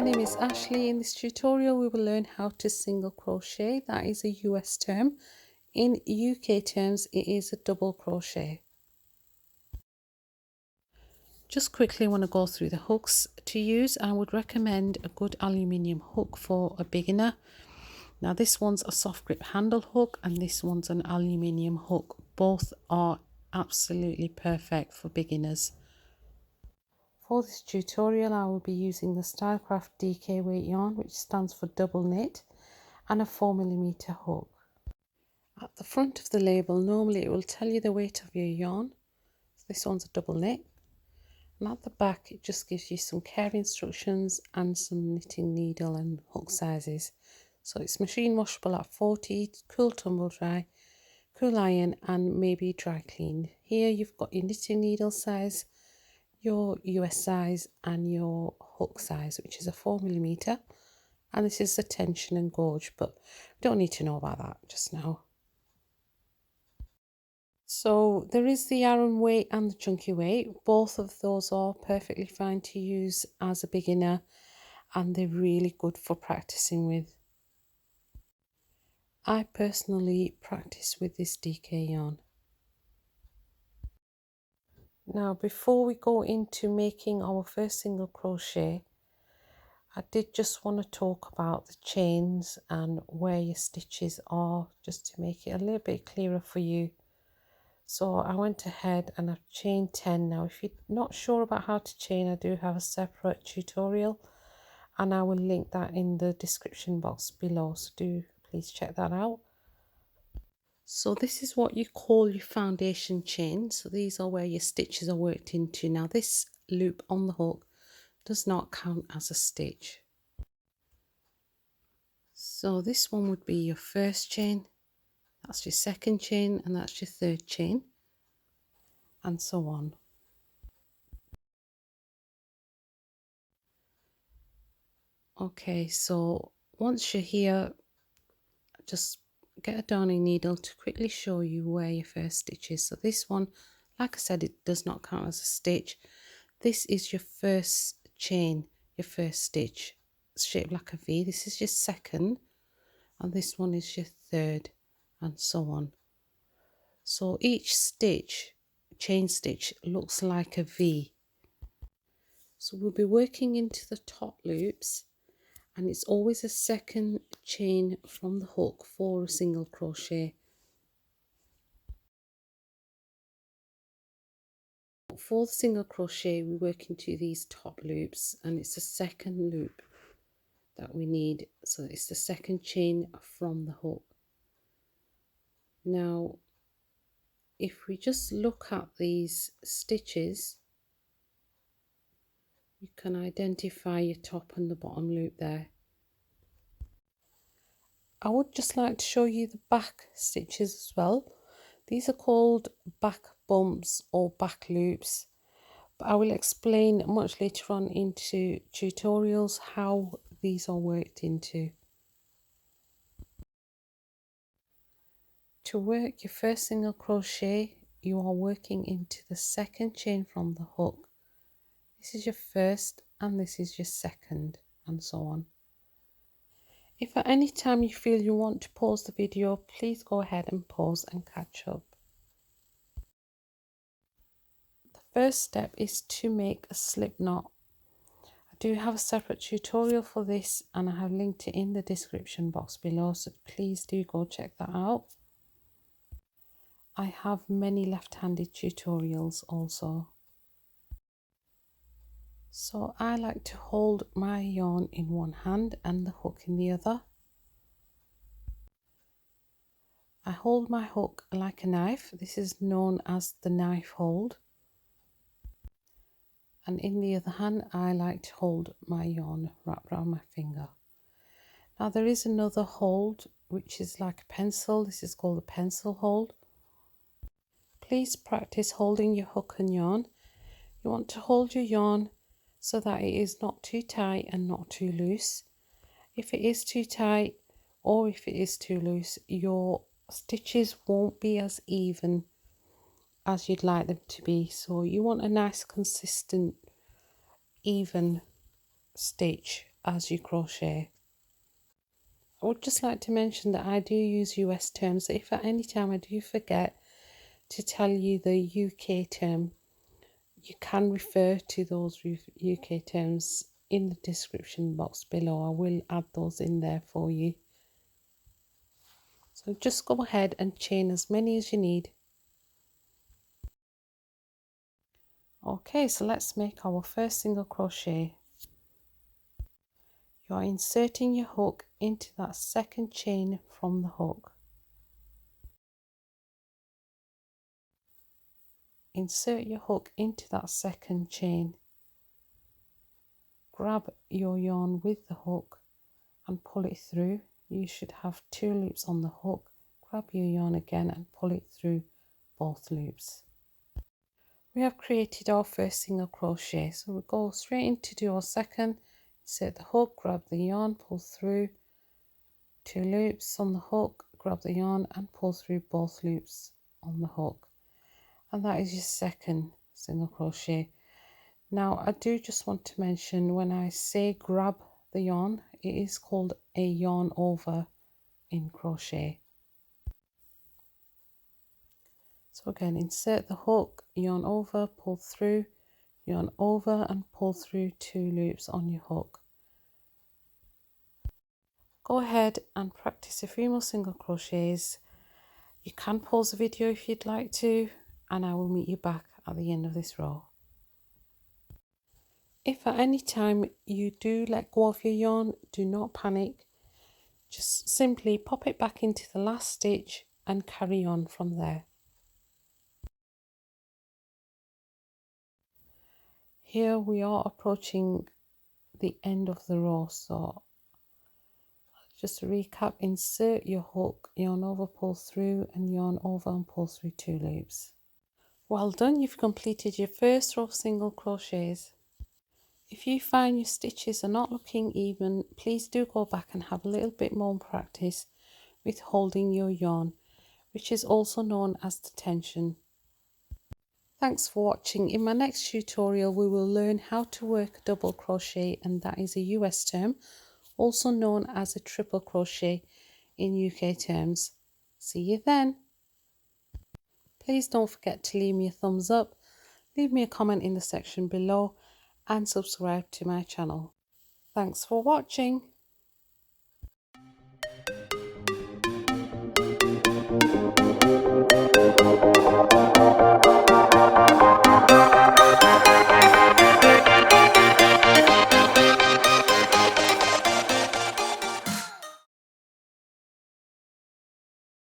name is Ashley. In this tutorial we will learn how to single crochet. That is a US term. In UK terms it is a double crochet. Just quickly want to go through the hooks to use. I would recommend a good aluminium hook for a beginner. Now this one's a soft grip handle hook and this one's an aluminium hook. Both are absolutely perfect for beginners. For this tutorial I will be using the Stylecraft DK weight yarn, which stands for double knit, and a 4mm hook. At the front of the label normally it will tell you the weight of your yarn. This one's a double knit, and at the back it just gives you some care instructions and some knitting needle and hook sizes. So it's machine washable at 40, cool tumble dry, cool iron and maybe dry clean. Here you've got your knitting needle size, your US size and your hook size, which is a 4mm, and this is the tension and gauge, but we don't need to know about that just now. So there is the Aran weight and the chunky weight. Both of those are perfectly fine to use as a beginner and they're really good for practicing with. I personally practice with this DK yarn. Now before we go into making our first single crochet, I did just want to talk about the chains and where your stitches are, just to make it a little bit clearer for you. So I went ahead and I've chained 10. Now if you're not sure about how to chain, I do have a separate tutorial and I will link that in the description box below, so do please check that out. So this is what you call your foundation chain. So these are where your stitches are worked into. Now this loop on the hook does not count as a stitch. So this one would be your first chain, that's your second chain, and that's your third chain, and so on. Okay, so once you're here, just get a darning needle to quickly show you where your first stitch is. So this one, like I said, it does not count as a stitch. This is your first chain, your first stitch. It's shaped like a V. This is your second, and this one is your third, and so on. So each stitch, chain stitch, looks like a V. So we'll be working into the top loops, and it's always a second chain from the hook for a single crochet. For the single crochet we work into these top loops, and it's a second loop that we need, so it's the second chain from the hook. Now if we just look at these stitches, you can identify your top and the bottom loop there. I would just like to show you the back stitches as well. These are called back bumps or back loops, but I will explain much later on into tutorials how these are worked into. To work your first single crochet, you are working into the second chain from the hook. This is your first and this is your second, and so on. If at any time you feel you want to pause the video, please go ahead and pause and catch up. The first step is to make a slip knot. I do have a separate tutorial for this and I have linked it in the description box below, so please do go check that out. I have many left-handed tutorials also. So I like to hold my yarn in one hand and the hook in the other. I hold my hook like a knife. This is known as the knife hold. And in the other hand I like to hold my yarn wrapped around my finger. Now there is another hold which is like a pencil. This is called a pencil hold. Please practice holding your hook and yarn. You want to hold your yarn so that it is not too tight and not too loose. If it is too tight or if it is too loose, your stitches won't be as even as you'd like them to be. So you want a nice consistent even stitch as you crochet. I would just like to mention that I do use US terms. If at any time I do forget to tell you the UK term, you can refer to those UK terms in the description box below. I will add those in there for you. So just go ahead and chain as many as you need. Okay, so let's make our first single crochet. You're inserting your hook into that second chain from the hook. Insert your hook into that second chain. Grab your yarn with the hook and pull it through. You should have 2 loops on the hook. Grab your yarn again and pull it through both loops. We have created our first single crochet, so we go straight in to do our second. Insert the hook, grab the yarn, pull through 2 loops on the hook, grab the yarn and pull through both loops on the hook, and that is your second single crochet. Now I do just want to mention, when I say grab the yarn, it is called a yarn over in crochet. So again, insert the hook, yarn over, pull through, yarn over and pull through 2 loops on your hook. Go ahead and practice a few more single crochets. You can pause the video if you'd like to, and I will meet you back at the end of this row. If at any time you do let go of your yarn, do not panic. Just simply pop it back into the last stitch and carry on from there. Here we are approaching the end of the row, so just to recap, insert your hook, yarn over, pull through, and yarn over and pull through 2 loops. Well done, you've completed your first row of single crochets. If you find your stitches are not looking even, please do go back and have a little bit more practice with holding your yarn, which is also known as the tension. Thanks for watching. In my next tutorial we will learn how to work a double crochet, and that is a US term, also known as a triple crochet in UK terms. See you then. Please don't forget to leave me a thumbs up, leave me a comment in the section below and subscribe to my channel. Thanks for watching.